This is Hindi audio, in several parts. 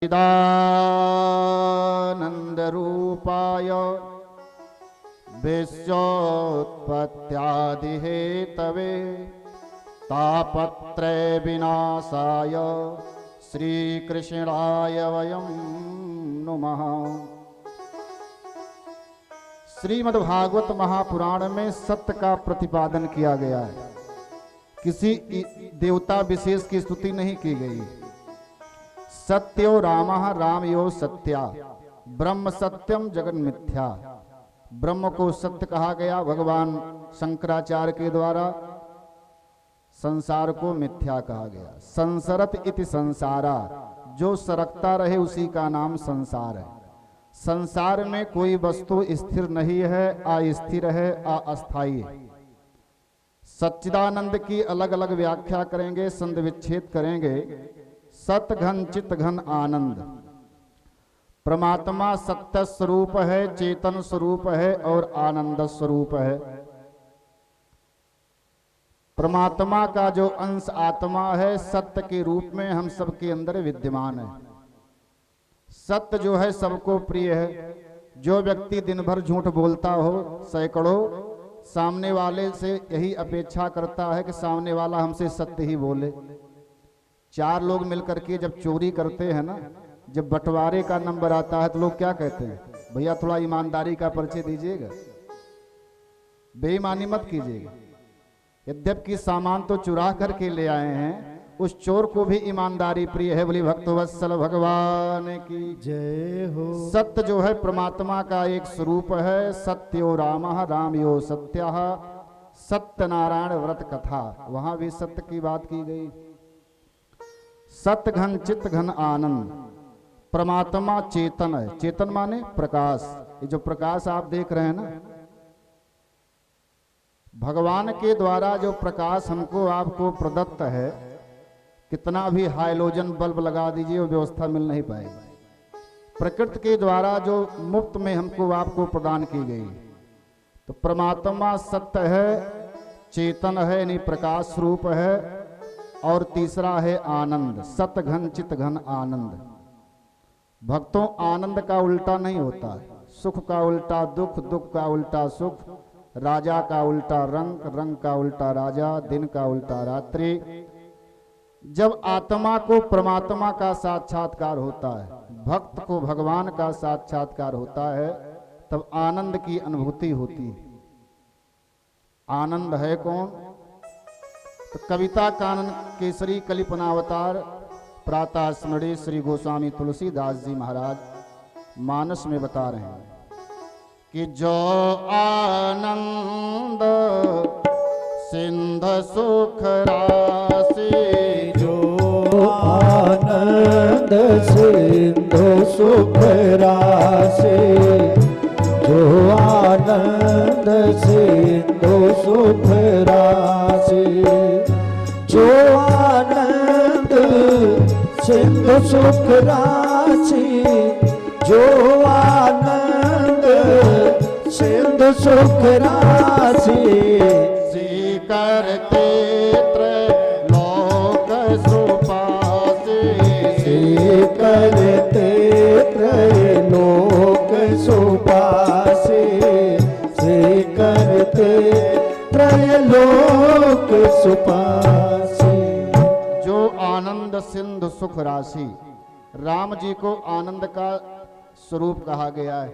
चिदानंदरूपाय विश्वोत्पत्त्यादिहेतवे तापत्रय विनाशाय श्रीकृष्णाय वयं नुमः। श्रीमद्भागवत महापुराण में सत्य का प्रतिपादन किया गया है। किसी देवता विशेष की स्तुति नहीं की गई। सत्यो रामः रामयो सत्या ब्रह्म सत्यम जगन मिथ्या। ब्रह्म को सत्य कहा गया भगवान शंकराचार्य के द्वारा, संसार को मिथ्या कहा गया। संसरत इति संसारा, जो सरकता रहे उसी का नाम संसार है। संसार में कोई वस्तु स्थिर नहीं है, अस्थिर है, अस्थायी है। सच्चिदानंद की अलग अलग व्याख्या करेंगे, संध विच्छेद करेंगे। सत घन चित घन आनंद, परमात्मा सत्य स्वरूप है, चेतन स्वरूप है और आनंद स्वरूप है। परमात्मा का जो अंश आत्मा है सत्य के रूप में हम सबके अंदर विद्यमान है। सत्य जो है सबको प्रिय है। जो व्यक्ति दिन भर झूठ बोलता हो, सैकड़ों, सामने वाले से यही अपेक्षा करता है कि सामने वाला हमसे सत्य ही बोले। चार लोग मिलकर के जब चोरी करते हैं ना, जब बंटवारे का नंबर आता है तो लोग क्या कहते हैं, भैया थोड़ा ईमानदारी का परिचय दीजिएगा, बेईमानी मत कीजिएगा। यद्यपि सामान तो चुरा करके ले आए हैं, उस चोर को भी ईमानदारी प्रिय है। बोली भक्तवत्सल भगवान की जय हो। सत्य जो है परमात्मा का एक स्वरूप है। सत्यो रामः रामयो सत्यः, सत्यनारायण व्रत कथा, वहां भी सत्य की बात की गई। सत घन चित घन आनंद, परमात्मा चेतन है। चेतन माने प्रकाश। ये जो प्रकाश आप देख रहे हैं ना, भगवान के द्वारा जो प्रकाश हमको आपको प्रदत्त है, कितना भी हाइलोजन बल्ब लगा दीजिए वो व्यवस्था मिल नहीं पाएगी। प्रकृति के द्वारा जो मुफ्त में हमको आपको प्रदान की गई, तो परमात्मा सत्य है, चेतन है, यानी प्रकाश स्वरूप है। और तीसरा है आनंद, सत घन चित घन आनंद। भक्तों, आनंद का उल्टा नहीं होता है। सुख का उल्टा दुख, दुख का उल्टा सुख, राजा का उल्टा रंग, रंग का उल्टा राजा, दिन का उल्टा रात्रि। जब आत्मा को परमात्मा का साक्षात्कार होता है, भक्त को भगवान का साक्षात्कार होता है, तब आनंद की अनुभूति होती है। आनंद है कौन? तो कविता कानन केसरी कलिपनावतार प्रातः स्मृति श्री गोस्वामी तुलसीदास जी महाराज मानस में बता रहे हैं कि जो आनंद सिंध सुख राशि, जो आनंद सिंधु सुख राशि, जो आनंद सिंधु सुख राशि, जो आनंद सिंधु सुख राशि, जो आनंद सिंधु सुख राशि, करते त्रैलोक सुपासे, करते त्रैलोक सुपासे, करते त्रैलोक सुपासे। जो आनंद सिंधु सुख राशि, राम जी को आनंद का स्वरूप कहा गया है।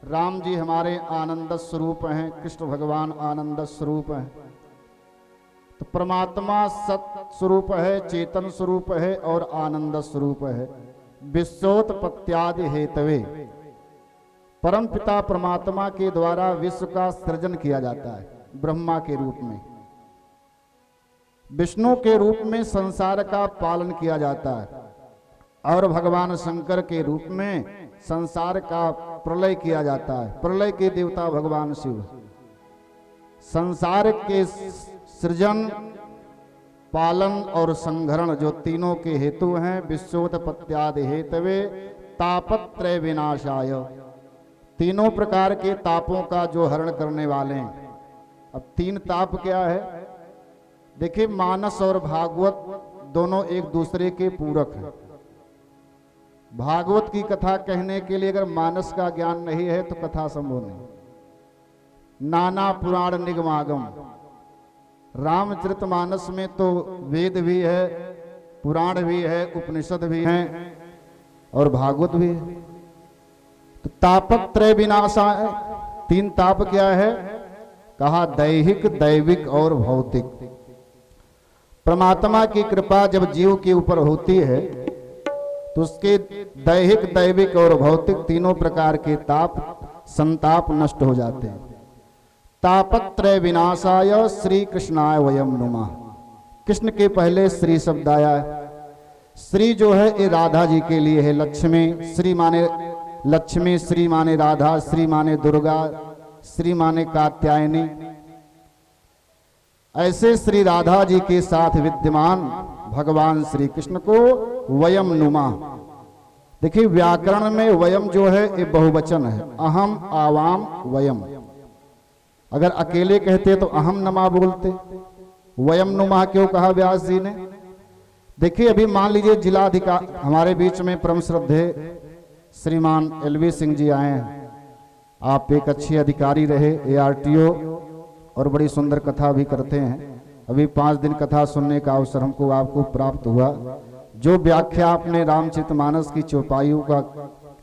राम जी हमारे आनंद स्वरूप हैं, कृष्ण भगवान आनंद स्वरूप हैं। तो परमात्मा सत्य स्वरूप है, चेतन स्वरूप है और आनंद स्वरूप है। विश्वोत्पत्त्यादि हेतवे, परम पिता परमात्मा के द्वारा विश्व का सृजन किया जाता है। ब्रह्मा के रूप में, विष्णु के रूप में संसार का पालन किया जाता है, और भगवान शंकर के रूप में संसार का प्रलय किया जाता है। प्रलय के देवता भगवान शिव। संसार के सृजन, पालन और संघरण जो तीनों के हेतु हैं, विश्वोत्पत्त्यादि हेतवे तापत्रय विनाशाय, तीनों प्रकार के तापों का जो हरण करने वाले हैं। अब तीन ताप क्या है? देखिए, मानस और भागवत दोनों एक दूसरे के पूरक हैं। भागवत की कथा कहने के लिए अगर मानस का ज्ञान नहीं है तो कथा संभव नहीं। नाना पुराण निगमागम, रामचरितमानस में तो वेद भी है, पुराण भी है, उपनिषद भी हैं और भागवत भी है। तो तापत्रय विनाशाय, 3 ताप क्या है? कहा दैहिक, दैविक और भौतिक। परमात्मा की कृपा जब जीव के ऊपर होती है तो उसके दैहिक, दैविक और भौतिक तीनों प्रकार के ताप, संताप नष्ट हो जाते हैं। तापत्रय विनाशाय श्री कृष्णाय वयम नुमा। कृष्ण के पहले श्री शब्द आया है। श्री जो है ये राधा जी के लिए है। लक्ष्मी, श्री माने लक्ष्मी, श्री माने राधा, श्री माने दुर्गा, श्री माने कात्यायनी। ऐसे श्री राधा जी के साथ विद्यमान भगवान श्री कृष्ण को वयम नुमा। देखिए व्याकरण में वयम जो है ये बहुवचन है। अहम, आवाम, वयम। अगर अकेले कहते तो अहम नमा बोलते, वयम नुमा क्यों कहा व्यास जी ने? देखिए अभी मान लीजिए जिलाधिकारी हमारे बीच में परम श्रद्धेय श्रीमान एलवी सिंह जी आए हैं। आप एक अच्छे अधिकारी रहे, ARTO, और बड़ी सुंदर कथा भी करते हैं। अभी 5 दिन कथा सुनने का अवसर हमको आपको प्राप्त हुआ। जो व्याख्या आपने रामचरितमानस की चौपाइयों का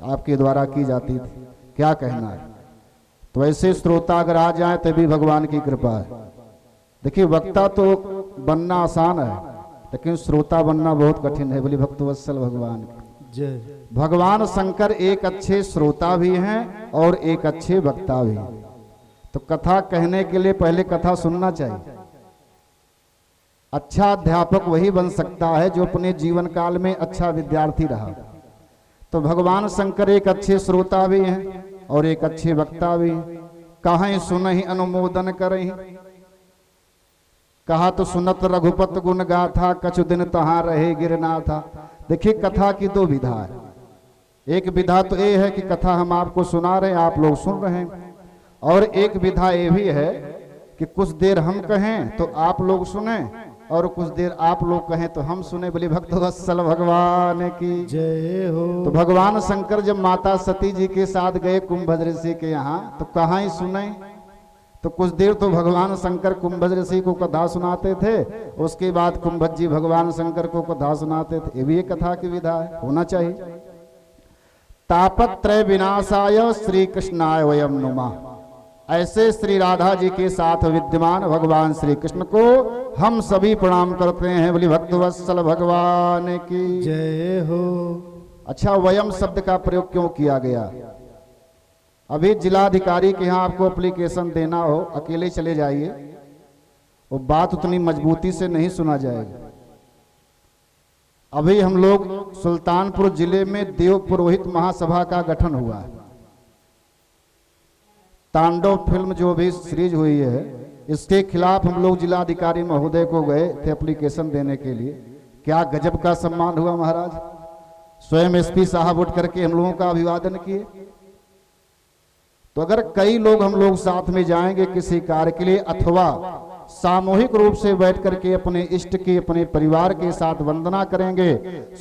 आपके द्वारा की जाती थी, क्या कहना है? तो ऐसे श्रोता अगर आ जाए तो भी भगवान की कृपा है। देखिए वक्ता तो बनना आसान है, लेकिन श्रोता बनना बहुत कठिन है। बोली भक्तवत्सल भगवान जय। भगवान शंकर एक अच्छे श्रोता भी हैं और एक अच्छे वक्ता भी हैं। तो कथा कहने के लिए पहले कथा सुनना चाहिए। अच्छा अध्यापक वही बन सकता है जो अपने जीवन काल में अच्छा विद्यार्थी रहा। तो भगवान शंकर एक अच्छे श्रोता भी हैं और एक अच्छे वक्ता भी हैं। कहीं सुनहि अनुमोदन करहि, कहा तो सुनत रघुपत गुण गाथा, कछु दिन तहां रहे गिरनाथा। देखिए कथा की 2 विधा है। एक विधा तो ये है कि कथा हम आपको सुना रहे हैं, आप लोग सुन रहे हैं, और एक विधा ये भी है कि कुछ देर हम कहें तो आप लोग सुने और कुछ देर आप लोग कहें तो हम सुने। बोले भक्तवत्सल भगवान की जय हो। तो भगवान शंकर जब माता सती जी के साथ गए कुंभज ऋषि के यहाँ तो कहाँ ही सुने? तो कुछ देर तो भगवान शंकर कुंभज ऋषि को कथा सुनाते थे, उसके बाद कुंभज जी भगवान शंकर को कथा सुनाते थे। ये भी एक कथा की विधा है, होना चाहिए। तापत्रय विनाशाय श्री कृष्णाय वयम नुमा। ऐसे श्री राधा जी के साथ विद्यमान भगवान श्री कृष्ण को हम सभी प्रणाम करते हैं। बोली भक्तवत्सल भगवान की जय हो। अच्छा वयम शब्द का प्रयोग क्यों किया गया? अभी जिलाधिकारी के यहाँ आपको एप्लीकेशन देना हो, अकेले चले जाइए, वो बात उतनी मजबूती से नहीं सुना जाएगा। अभी हम लोग सुल्तानपुर जिले में देव पुरोहित महासभा का गठन हुआ है। तांडव फिल्म जो भी सीरीज हुई है, इसके खिलाफ हम लोग जिलाधिकारी महोदय को गए थे एप्लीकेशन देने के लिए। क्या गजब का सम्मान हुआ महाराज। स्वयं SP साहब उठ करके हम लोगों का अभिवादन किए। तो अगर कई लोग हम लोग साथ में जाएंगे किसी कार्य के लिए, अथवा सामूहिक रूप से बैठ करके अपने इष्ट की, अपने परिवार के साथ वंदना करेंगे,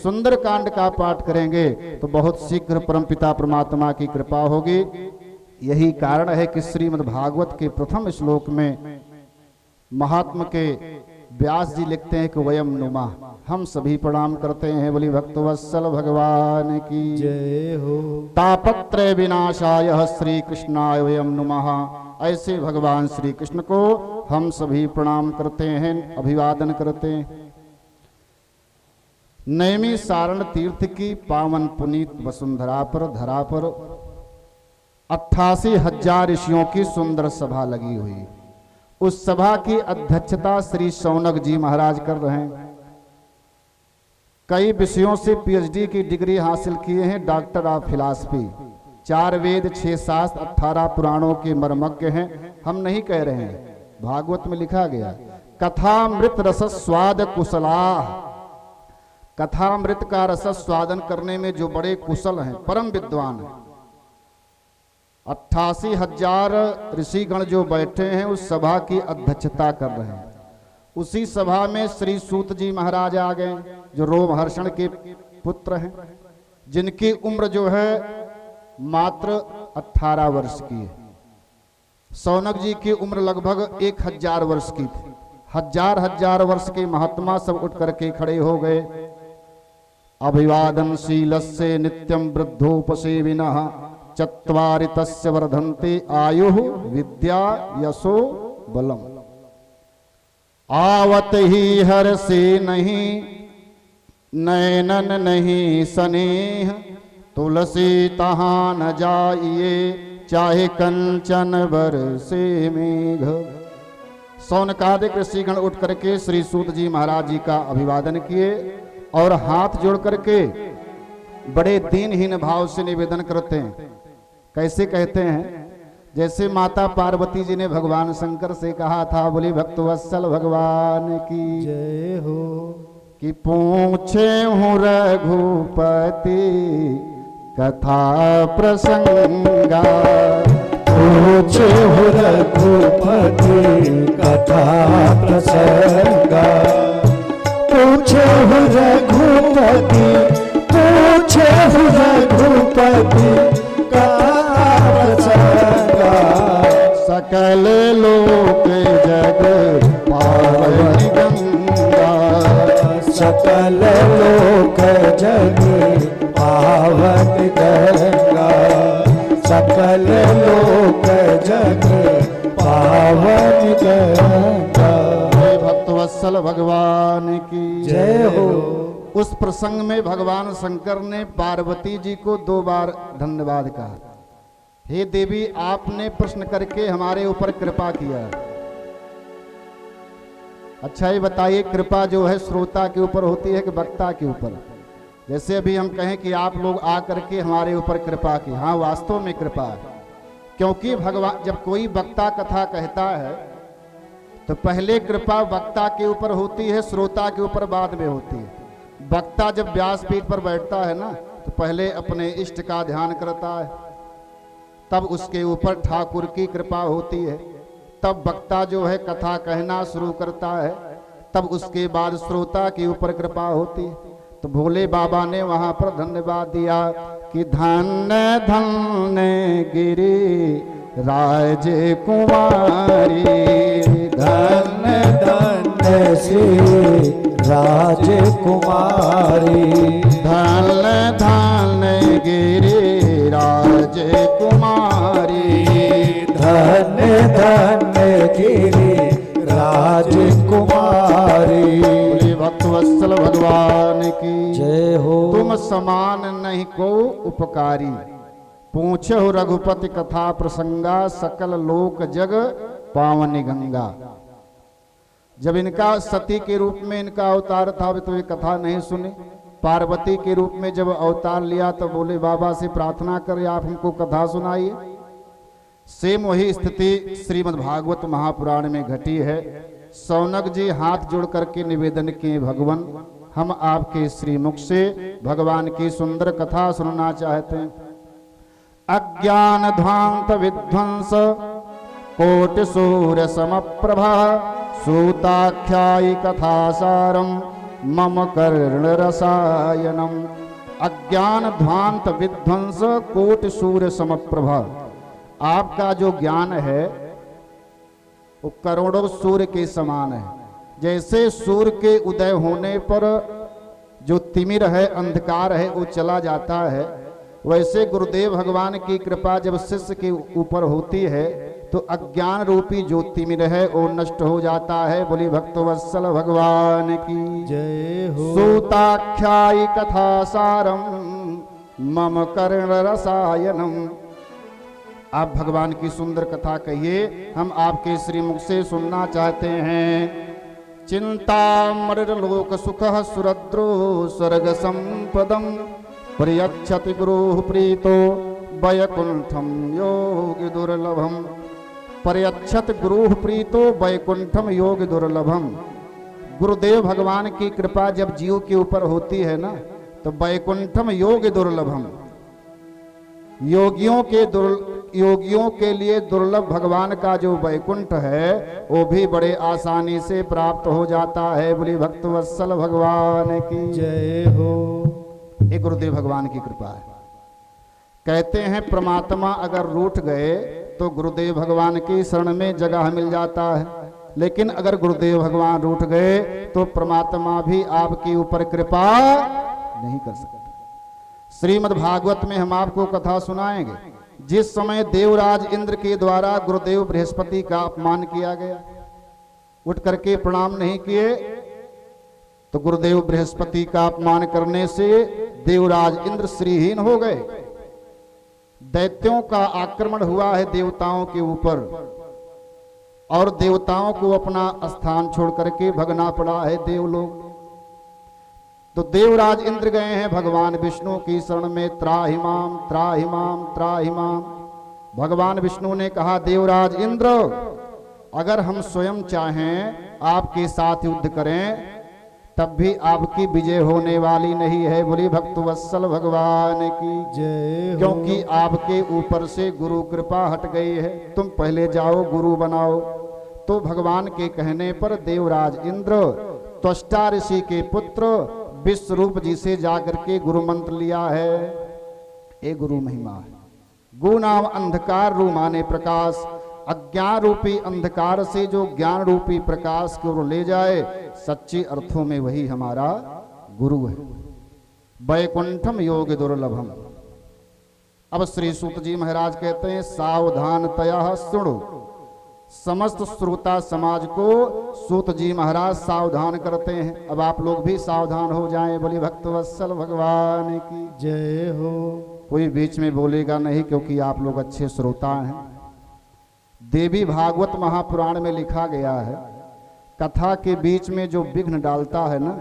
सुंदर कांड का पाठ करेंगे, तो बहुत शीघ्र परमपिता परमात्मा की कृपा होगी। यही कारण है कि श्रीमद् भागवत के प्रथम श्लोक में महात्मा के व्यास जी लिखते हैं कि वयम नुमा, हम सभी प्रणाम करते हैं। बोली भक्तवत्सल भगवान की जय हो। तापत्रय विनाशाय श्री कृष्णाय वयम नुमः। ऐसे भगवान श्री कृष्ण को हम सभी प्रणाम करते हैं, अभिवादन करते हैं। नैमी सारण तीर्थ की पावन पुनीत वसुंधरा पर, धरा पर 88,000 ऋषियों की सुंदर सभा लगी हुई। उस सभा की अध्यक्षता श्री शौनक जी महाराज कर रहे हैं। कई विषयों से PhD की डिग्री हासिल किए हैं, डॉक्टर ऑफ फिलॉसफी। 4 वेद, 6 शास्त्र, 18 पुराणों के मर्मज्ञ हैं। हम नहीं कह रहे हैं, भागवत में लिखा गया कथामृत रस स्वाद कुशला। कथामृत का रस स्वादन करने में जो बड़े कुशल हैं, परम विद्वान हैं। 88,000 ऋषिगण जो बैठे हैं उस सभा की अध्यक्षता कर रहे हैं। उसी सभा में श्री सूत जी महाराज आ गए, जो रोमहर्षण के पुत्र हैं, जिनकी उम्र जो है मात्र 18 वर्ष की है। शौनक जी की उम्र लगभग 1000 वर्ष की थी। हजार वर्ष के महात्मा सब उठ करके खड़े हो गए। अभिवादनशीलस्य नित्यं वृद्धोपसेविनः चत्वारि तस्य वर्धन्ते आयुः विद्या यशो बलम। आवत ही हर्षे नहीं नैनन नहीं स्नेह, तुलसी तहाँ न जाइए चाहे कंचन बरसे मेघ। शौनकादिक ऋषिगण उठ करके श्री सूत जी महाराज जी का अभिवादन किए और हाथ जोड़ करके बड़े दीनहीन भाव से निवेदन करते हैं। कैसे कहते हैं? जैसे माता पार्वती जी ने भगवान शंकर से कहा था, बोली भक्तवत्सल भगवान की जय हो। कि पूछे हूँ रघुपति कथा प्रसंगा, पूछे हो रघुपति कथा प्रसंगा, पूछे हो रघुपति, पूछे हो रघुपति कथा प्रसंगा। सकल लोक जग पावन गंगा, सकल लोक जग पावन गंगा, सकल लोक जग पावन गंगा। भक्तवत्सल भगवान की जय हो। उस प्रसंग में भगवान शंकर ने पार्वती जी को 2 बार धन्यवाद कहा। हे देवी, आपने प्रश्न करके हमारे ऊपर कृपा किया। अच्छा ये बताइए, कृपा जो है श्रोता के ऊपर होती है कि वक्ता के ऊपर? जैसे अभी हम कहें कि आप लोग आ करके हमारे ऊपर कृपा की, हाँ वास्तव में कृपा है। क्योंकि भगवान जब कोई वक्ता कथा कहता है तो पहले कृपा वक्ता के ऊपर होती है, श्रोता के ऊपर बाद में होती है। वक्ता जब व्यासपीठ पर बैठता है ना तो पहले अपने इष्ट का ध्यान करता है, तब उसके ऊपर ठाकुर की कृपा होती है, तब वक्ता जो है कथा कहना शुरू करता है, तब उसके बाद श्रोता के ऊपर कृपा होती है। तो भोले बाबा ने वहां पर धन्यवाद दिया कि धन्य धन्य गिरी राज कुमारी, धन्य धन्य श्री राजकुमारी, धन्य धन्य गिरी राज कुमारी, धन्य धन्य गिरी राजकुमारी। भक्तवत्सल भगवान की जय हो। तुम समान नहीं को उपकारी, पूछे हो रघुपति कथा प्रसंगा, सकल लोक जग पावनी गंगा। जब इनका सती के रूप में इनका अवतार था तो ये कथा नहीं सुनी। पार्वती के रूप में जब अवतार लिया तो बोले बाबा से प्रार्थना करें आप हमको कथा सुनाइए। सेम वही स्थिति श्रीमद् भागवत महापुराण में घटी है। शौनक जी हाथ जोड़ करके निवेदन किए, भगवान हम आपके श्रीमुख से भगवान की सुंदर कथा सुनना चाहते हैं। अज्ञान ध्वांत विध्वंस कोटि सूर्य समप्रभा, सूताख्यायी कथा सारम मम कर्ण रसायनम। अज्ञान ध्वांत विध्वंस कोटि सूर्य समप्रभा, आपका जो ज्ञान है वो करोड़ों सूर्य के समान है। जैसे सूर्य के उदय होने पर जो तिमिर है, अंधकार है, वो चला जाता है, वैसे गुरुदेव भगवान की कृपा जब शिष्य के ऊपर होती है तो अज्ञान रूपी जो तिमिर है वो नष्ट हो जाता है। बोली भक्तवत्सल भगवान की जय हो। सूताख्यायी कथा सारम मम कर्ण रसायनम। आप भगवान की सुंदर कथा कहिए, हम आपके श्रीमुख से सुनना चाहते हैं। चिंता मर लोक सुख सुरद्रो स्वर्ग संपदम, प्रियच्छति गुरु प्रीतो वैकुंठम योग दुर्लभम। पर्यच्छत गुरु प्रीतो वैकुंठम योग दुर्लभम। गुरुदेव भगवान की कृपा जब जीव के ऊपर होती है ना तो वैकुंठम योग दुर्लभम, योगियों के लिए दुर्लभ भगवान का जो वैकुंठ है वो भी बड़े आसानी से प्राप्त हो जाता है। बोली भक्तवत्सल भगवान की जय हो। ये गुरुदेव भगवान की कृपा है। कहते हैं परमात्मा अगर रूठ गए तो गुरुदेव भगवान की शरण में जगह मिल जाता है, लेकिन अगर गुरुदेव भगवान रूठ गए तो परमात्मा भी आपके ऊपर कृपा नहीं कर सकते। श्रीमद् भागवत में हम आपको कथा सुनाएंगे, जिस समय देवराज इंद्र के द्वारा गुरुदेव बृहस्पति का अपमान किया गया, उठ करके प्रणाम नहीं किए, तो गुरुदेव बृहस्पति का अपमान करने से देवराज इंद्र श्रीहीन हो गए। दैत्यों का आक्रमण हुआ है देवताओं के ऊपर, और देवताओं को अपना स्थान छोड़ करके भगना पड़ा है देवलोक। तो देवराज इंद्र गए हैं भगवान विष्णु की शरण में, त्राहिमाम त्राहिमाम त्राहिमाम। भगवान विष्णु ने कहा, देवराज इंद्र अगर हम स्वयं चाहें आपके साथ युद्ध करें तब भी आपकी विजय होने वाली नहीं है। बोली भक्तवत्सल भगवान की जय हो। क्योंकि आपके ऊपर से गुरु कृपा हट गई है, तुम पहले जाओ गुरु बनाओ। तो भगवान के कहने पर देवराज इंद्र त्वष्टा ऋषि के पुत्र विश्वरूप जी से जाकर के गुरु मंत्र लिया है। ये गुरु महिमा है। गु नाम अंधकार, रू माने प्रकाश। अज्ञान रूपी अंधकार से जो ज्ञान रूपी प्रकाश की ओर ले जाए, सच्चे अर्थों में वही हमारा गुरु है। वैकुंठम योग दुर्लभम। अब श्री सूत जी महाराज कहते हैं, सावधानतया सुनो। समस्त श्रोता समाज को सूत जी महाराज सावधान करते हैं। अब आप लोग भी सावधान हो जाएं। बोली भक्तवत्सल भगवान की जय हो। कोई बीच में बोलेगा नहीं, क्योंकि आप लोग अच्छे श्रोता हैं। देवी भागवत महापुराण में लिखा गया है, कथा के बीच में जो विघ्न डालता है ना,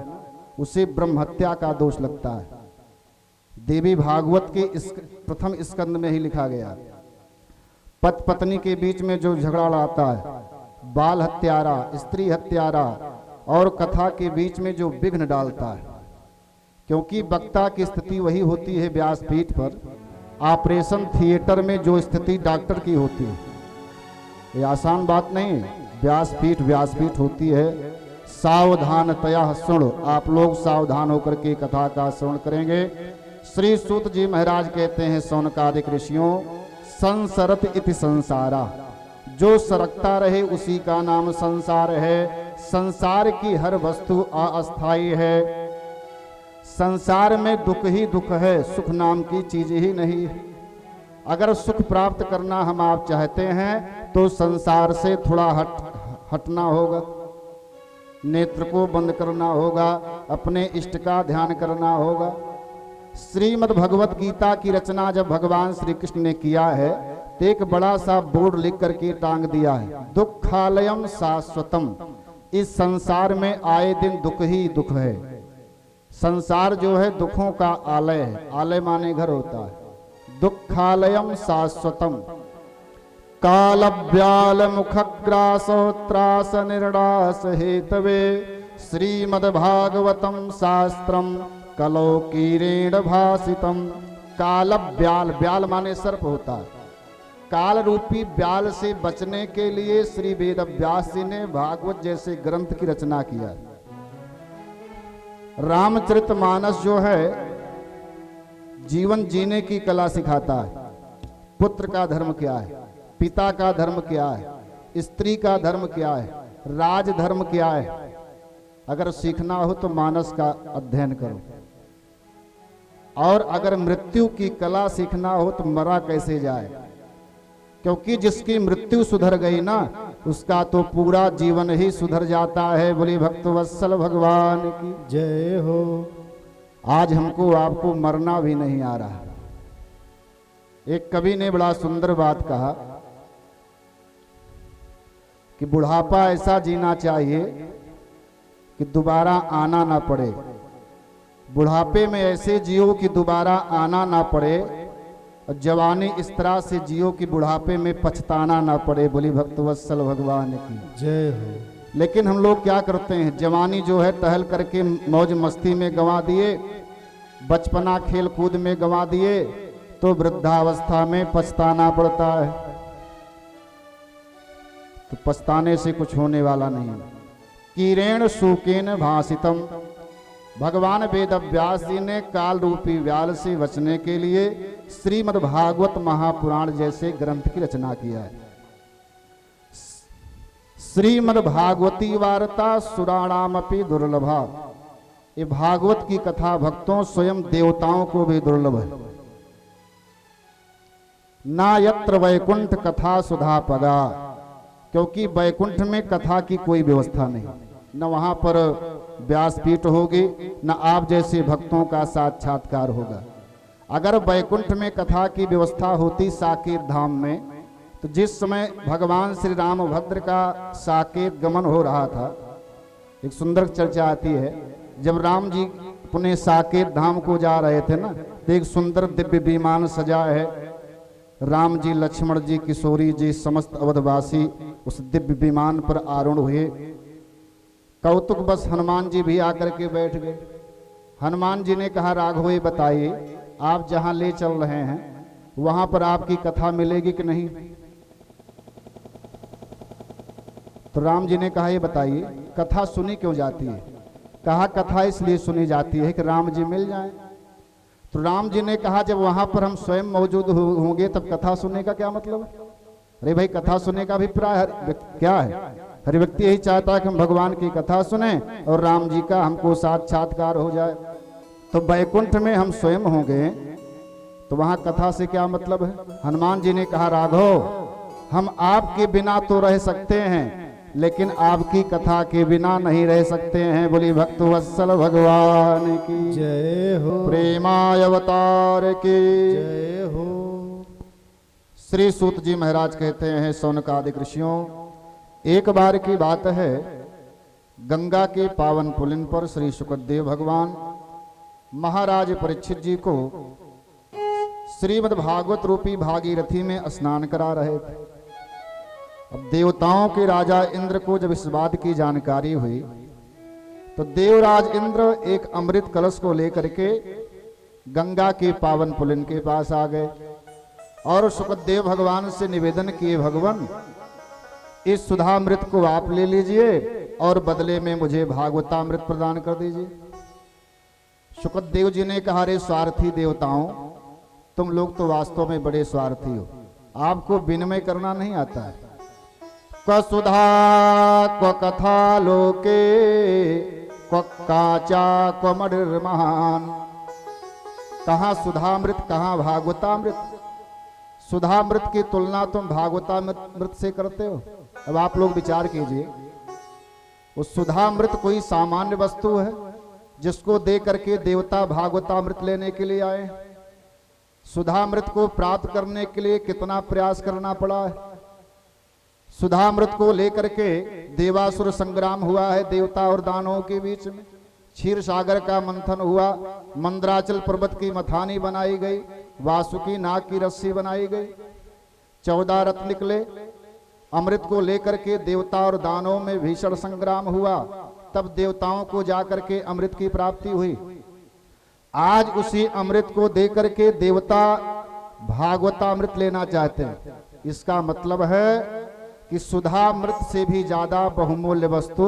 उसे ब्रह्म हत्या का दोष लगता है। देवी भागवत के प्रथम स्कंद में ही लिखा गया। पति पत्नी के बीच में जो झगड़ा आता है, बाल हत्यारा, स्त्री हत्यारा, और कथा के बीच में जो विघ्न डालता है, क्योंकि वक्ता की स्थिति वही होती है व्यासपीठ पर। ऑपरेशन थिएटर में जो स्थिति डॉक्टर की होती है, ये आसान बात नहीं। व्यासपीठ होती है। सावधानतया सुनो। आप लोग सावधान होकर के कथा का श्रवण करेंगे। श्री सूत जी महाराज कहते हैं, सौनकादिक ऋषियों, संसरत इति संसारा। जो सरकता रहे उसी का नाम संसार है। संसार की हर वस्तु अस्थायी है। संसार में दुख ही दुख है, सुख नाम की चीज ही नहीं है। अगर सुख प्राप्त करना हम आप चाहते हैं तो संसार से थोड़ा हटना होगा, नेत्र को बंद करना होगा, अपने इष्ट का ध्यान करना होगा। श्रीमद् भगवत गीता की रचना जब भगवान श्री कृष्ण ने किया है, तो एक बड़ा सा बोर्ड लिख करके टांग दिया है, दुखालयम शाश्वतम। इस संसार में आए दिन दुख ही दुख है। संसार जो है दुखों का आलय है। आलय माने घर होता है। दुखालयम शाश्वतम। काल व्याल मुखग्रासोत्रास निर्णास हेतवे श्रीमद्भागवतम शास्त्रम कलो कीरेण भासितम। काल व्याल, व्याल माने सर्प होता है। काल रूपी व्याल से बचने के लिए श्री वेद व्यास जी ने भागवत जैसे ग्रंथ की रचना किया। रामचरितमानस जो है जीवन जीने की कला सिखाता है। पुत्र का धर्म क्या है, पिता का धर्म क्या है, स्त्री का धर्म क्या है, राज धर्म क्या है। अगर सीखना हो तो मानस का अध्ययन करो। और अगर मृत्यु की कला सीखना हो तो मरा कैसे जाए, क्योंकि जिसकी मृत्यु सुधर गई ना, उसका तो पूरा जीवन ही सुधर जाता है। बोली भक्तवत्सल भगवान की जय हो। आज हमको आपको मरना भी नहीं आ रहा। एक कवि ने बड़ा सुंदर बात कहा कि बुढ़ापा ऐसा जीना चाहिए कि दोबारा आना ना पड़े। बुढ़ापे में ऐसे जियो कि दोबारा आना ना पड़े, और जवानी इस तरह से जियो कि बुढ़ापे में पछताना ना पड़े। बोली भक्तवत्सल भगवान की जय हो। लेकिन हम लोग क्या करते हैं, जवानी जो है टहल करके मौज मस्ती में गंवा दिए, बचपना खेल कूद में गंवा दिए, तो वृद्धावस्था में पछताना पड़ता है। तो पछताने से कुछ होने वाला नहीं। कीरेण शोकेन भासितम। भगवान वेद व्यास जी ने काल रूपी व्याल से बचने के लिए श्रीमद् भागवत महापुराण जैसे ग्रंथ की रचना किया है। श्रीमद् भागवती वार्ता सुराणामपि दुर्लभा। ये भागवत की कथा भक्तों स्वयं देवताओं को भी दुर्लभ है। ना यत्र वैकुंठ कथा सुधा पदा, क्योंकि वैकुंठ में कथा की कोई व्यवस्था नहीं, न वहां पर व्यासपीठ होगी, न आप जैसे भक्तों का साक्षात्कार होगा। अगर वैकुंठ में कथा की व्यवस्था होती साकेत धाम में, तो जिस समय भगवान श्री रामभद्र का साकेत गमन हो रहा था, एक सुंदर चर्चा आती है, जब राम जी अपने साकेत धाम को जा रहे थे ना, तो एक सुंदर दिव्य विमान सजा है। राम जी, लक्ष्मण जी, किशोरी जी, समस्त अवधवासी उस दिव्य विमान पर आरूढ़ हुए। कौतुक बस हनुमान जी भी आकर के बैठ गए। हनुमान जी ने कहा, राघव ये बताइए, आप जहां ले चल रहे हैं वहां पर आपकी कथा मिलेगी कि नहीं? तो राम जी ने कहा, ये बताइए कथा सुनी क्यों जाती है? कहा, कथा इसलिए सुनी जाती है कि राम जी मिल जाएं। तो राम जी ने कहा, जब वहां पर हम स्वयं मौजूद होंगे तब कथा सुनने का क्या मतलब है? अरे भाई, कथा सुनने का अभिप्राय क्या है? हर व्यक्ति यही चाहता है कि हम भगवान की कथा सुने और राम जी का हमको साक्षात्कार हो जाए। तो वैकुंठ में हम स्वयं होंगे तो वहां कथा से क्या मतलब है? हनुमान जी ने कहा, राघव हम आपके बिना तो रह सकते हैं, लेकिन आपकी कथा के बिना नहीं रह सकते हैं। बोली भक्त वत्सल भगवान की जय हो, प्रेमाय अवतार की जय हो। श्री सूत जी महाराज कहते हैं, शौनकादिक ऋषियों, एक बार की बात है, गंगा के पावन पुलिन पर श्री सुखदेव भगवान महाराज परीक्षित जी को श्रीमद् भागवत रूपी भागीरथी में स्नान करा रहे थे। अब देवताओं के राजा इंद्र को जब इस बात की जानकारी हुई तो देवराज इंद्र एक अमृत कलश को लेकर के गंगा के पावन पुलिन के पास आ गए और सुखदेव भगवान से निवेदन किए, भगवान इस सुधामृत को आप ले लीजिए और बदले में मुझे भागवतामृत प्रदान कर दीजिए। सुखदेव जी ने कहा, रे स्वार्थी देवताओं, तुम लोग तो वास्तव में बड़े स्वार्थी हो, आपको विनिमय करना नहीं आता है। क्व सुधा क्व कथा लोके क्व काचा क्व मणिर् महान। कहाँ सुधामृत, कहाँ भागवतामृत? सुधामृत की तुलना तुम भागवतामृत से करते हो। अब आप लोग विचार कीजिए, वो सुधामृत कोई सामान्य वस्तु है जिसको दे करके देवता भागवतामृत लेने के लिए आए? सुधामृत को प्राप्त करने के लिए कितना प्रयास करना पड़ा है? सुधामृत को लेकर के देवासुर संग्राम हुआ है देवता और दानवों के बीच में। क्षीर सागर का मंथन हुआ, मंदराचल पर्वत की मथानी बनाई गई, वासुकी नाग की रस्सी बनाई गई, 14 रथ निकले। अमृत को लेकर के देवता और दानवों में भीषण संग्राम हुआ, तब देवताओं को जाकर के अमृत की प्राप्ति हुई। आज उसी अमृत को देकर के देवता भागवतामृत लेना चाहते हैं। इसका मतलब है कि सुधामृत से भी ज्यादा बहुमूल्य वस्तु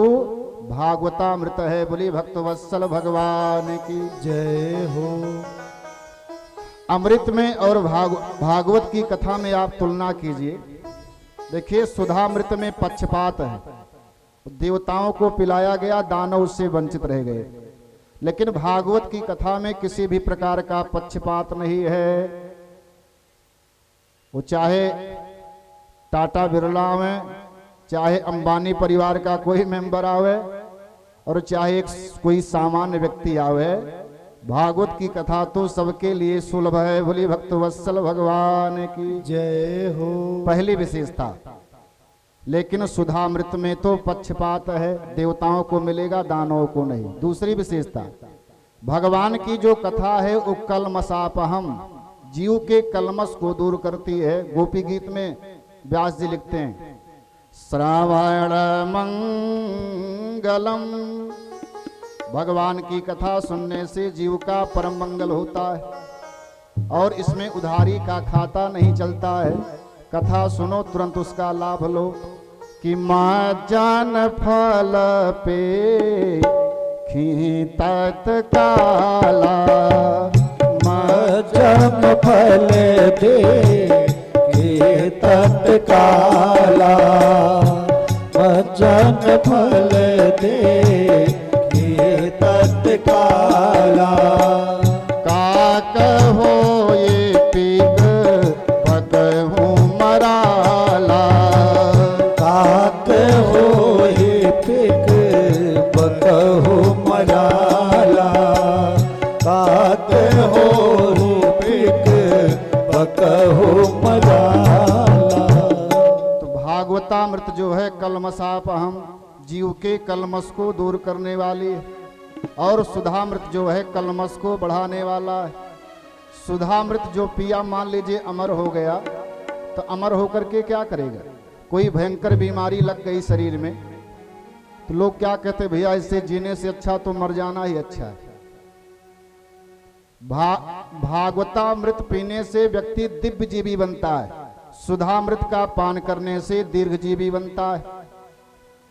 भागवतामृत है। बोली भक्तवत्सल भगवान की जय हो। अमृत में और भागवत की कथा में आप तुलना कीजिए। देखिए, सुधामृत में पक्षपात है, देवताओं को पिलाया गया, दानव उससे वंचित रह गए। लेकिन भागवत की कथा में किसी भी प्रकार का पक्षपात नहीं है। वो चाहे टाटा बिरला में, चाहे अंबानी परिवार का कोई मेंबर आवे और चाहे कोई सामान्य व्यक्ति आवे, भागवत की कथा तो सबके लिए सुलभ है। बोली भक्तवत्सल भगवान की जय हो। पहली विशेषता। लेकिन सुधामृत में तो पक्षपात है, देवताओं को मिलेगा, दानवों को नहीं। दूसरी विशेषता, भगवान की जो कथा है वो कलमसापहम, जीव के कलमस को दूर करती है। गोपी गीत में व्यास जी लिखते हैं, श्रावण मंगलम, भगवान की कथा सुनने से जीव का परम मंगल होता है और इसमें उधारी का खाता नहीं चलता है। कथा सुनो, तुरंत उसका लाभ लो। कि माँ जान फल पे खींतत काला जम फल दे के तत्काला जम फल दे के तत्काला काक हो ये पीक पकहू मराला काक हो ये पिक बकहु मराला काक हो पिक बकहु मराला। तो भागवतामृत जो है कलमशापहम, जीव के कलमश को दूर करने वाली है, और सुधामृत जो है कलमश को बढ़ाने वाला है। सुधामृत जो पिया मान लीजिए अमर हो गया, तो अमर होकर के क्या करेगा? कोई भयंकर बीमारी लग गई शरीर में, तो लोग क्या कहते, भैया इससे जीने से अच्छा तो मर जाना ही अच्छा है। भागवतामृत पीने से व्यक्ति दिव्य जीवी बनता है, सुधामृत का पान करने से दीर्घजीवी बनता है।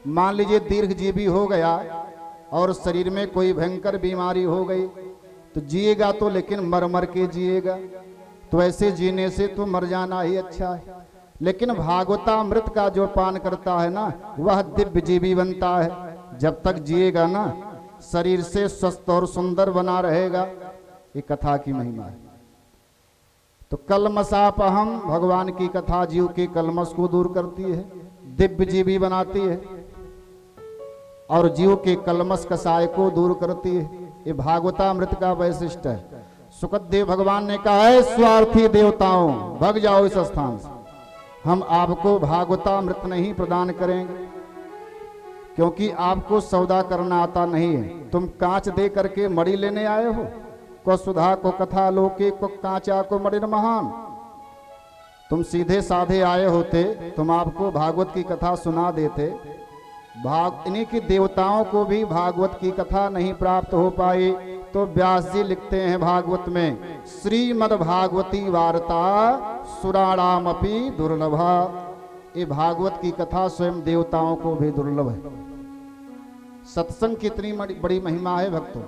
मान लीजिए दीर्घजीवी हो गया और शरीर में कोई भयंकर बीमारी हो गई, तो जिएगा तो लेकिन मर मर के जिएगा, तो ऐसे जीने से तो मर जाना ही अच्छा है। लेकिन भागवतामृत का जो पान करता है ना, वह दिव्य जीवी बनता है। जब तक जिएगा ना, शरीर से स्वस्थ और सुंदर बना रहेगा। ये कथा की महिमा है। तो कलमशापहम, भगवान की कथा जीव के कलमश को दूर करती है, दिव्य जीवी बनाती है, और जीव के कलमश कसाय को दूर करती है। ये भागवतामृत का वैशिष्ट है। सुखदेव भगवान ने कहा है, स्वार्थी देवताओं भग जाओ इस स्थान से, हम आपको भागवतामृत नहीं प्रदान करेंगे, क्योंकि आपको सौदा करना आता नहीं है। तुम कांच दे करके मणि लेने आए हो, को सुधा को कथा लोके को कांचा को मणि महान। तुम सीधे साधे आए होते, तुम आपको भागवत की कथा सुना देते। इन्हीं की देवताओं को भी भागवत की कथा नहीं प्राप्त हो पाई, तो व्यास जी लिखते हैं भागवत में, श्रीमद् भागवती वार्ता सुराणामपि दुर्लभा। ये भागवत की कथा स्वयं देवताओं को भी दुर्लभ है। सत्संग की इतनी बड़ी महिमा है भक्तों।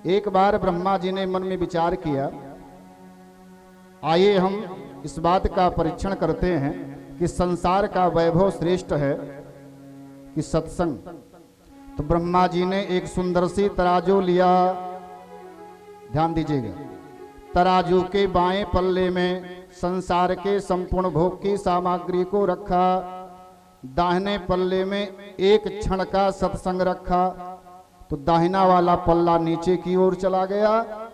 एक बार ब्रह्मा जी ने मन में विचार किया, आइए हम इस बात का परीक्षण करते हैं कि संसार का वैभव श्रेष्ठ है कि सत्संग। तो ब्रह्मा जी ने एक सुंदर सी तराजू लिया, ध्यान दीजिएगा। तराजू के बाएं पल्ले में संसार के संपूर्ण भोग की सामग्री को रखा, दाहिने पल्ले में एक क्षण का सत्संग रखा। तो दाहिना वाला पल्ला नीचे की ओर चला गया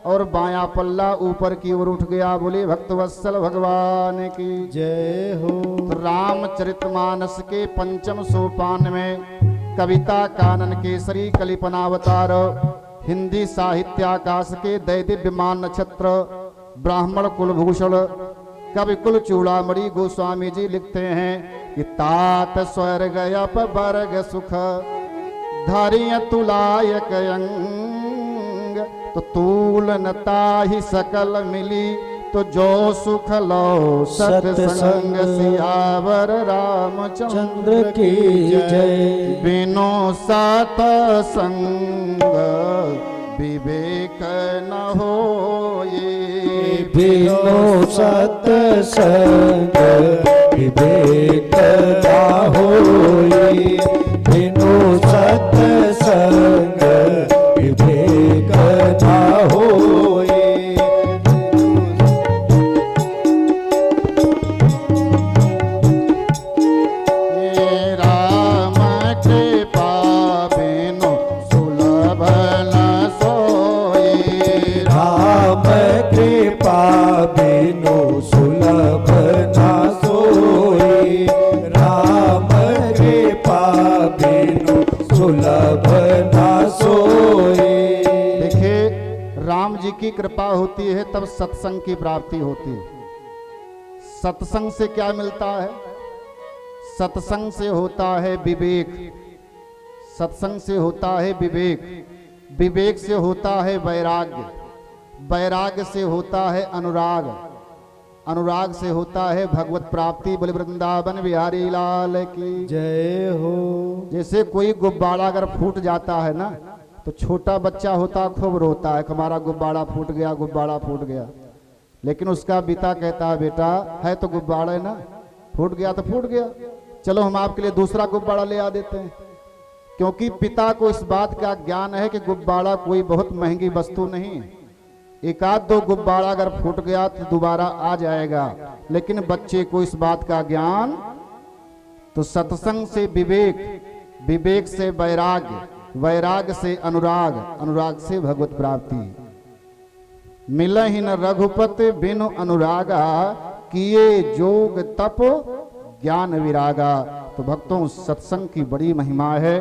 और बायां पल्ला ऊपर की ओर उठ गया। बोले भक्तवत्सल भगवान की जय हो। तो रामचरितमानस के पंचम सोपान में कविता कानन केसरी कलिपनावतार, हिंदी साहित्याकाश के दैदिव्यमान नक्षत्र, ब्राह्मण कुलभूषण कवि कुल चूड़ामणि गोस्वामी जी लिखते हैं कि तात स्वर्ग अप वर्ग सुख धरिय तुलायक अंग। तो तूलनता ही सकल मिली, तो जो सुख लो सत्संग सियावर रामचंद्र की जय। बिनो सत्संग विवेक न होए, बिनो सत्संग विवेक न होए, बिनो सत्संग विवेक न होए। राम कृपा बिनु सुलभ न सोए, राम कृपा बिनु सुलभ न सोए, राम कृपा बिनु सुलभ न सोए। देखिए, राम जी की कृपा होती है तब सत्संग की प्राप्ति होती है। सत्संग से क्या मिलता है? सत्संग से होता है विवेक, सत्संग से होता है विवेक, विवेक से होता है वैराग्य, वैराग्य से होता है अनुराग, अनुराग से होता है भगवत प्राप्ति। बोले वृंदावन बिहारी लाल की जय हो। जैसे कोई गुब्बारा अगर फूट जाता है ना, तो छोटा बच्चा होता खूब रोता है कि हमारा गुब्बारा फूट गया, गुब्बारा फूट गया। लेकिन उसका पिता कहता है बेटा है तो गुब्बारा है ना, फूट गया तो फूट गया, चलो हम आपके लिए दूसरा गुब्बारा ले आ देते हैं। क्योंकि पिता को इस बात का ज्ञान है कि गुब्बारा कोई बहुत महंगी वस्तु नहीं है, एक आध दो गुब्बारा अगर फूट गया तो दोबारा आ जाएगा। लेकिन बच्चे को इस बात का ज्ञान, तो सत्संग से विवेक, विवेक से वैराग्य, वैराग्य से अनुराग, अनुराग से भगवत प्राप्ति। मिलहि न रघुपति बिनु अनुरागा, किए जोग तप ज्ञान विरागा। तो भक्तों सत्संग की बड़ी महिमा है।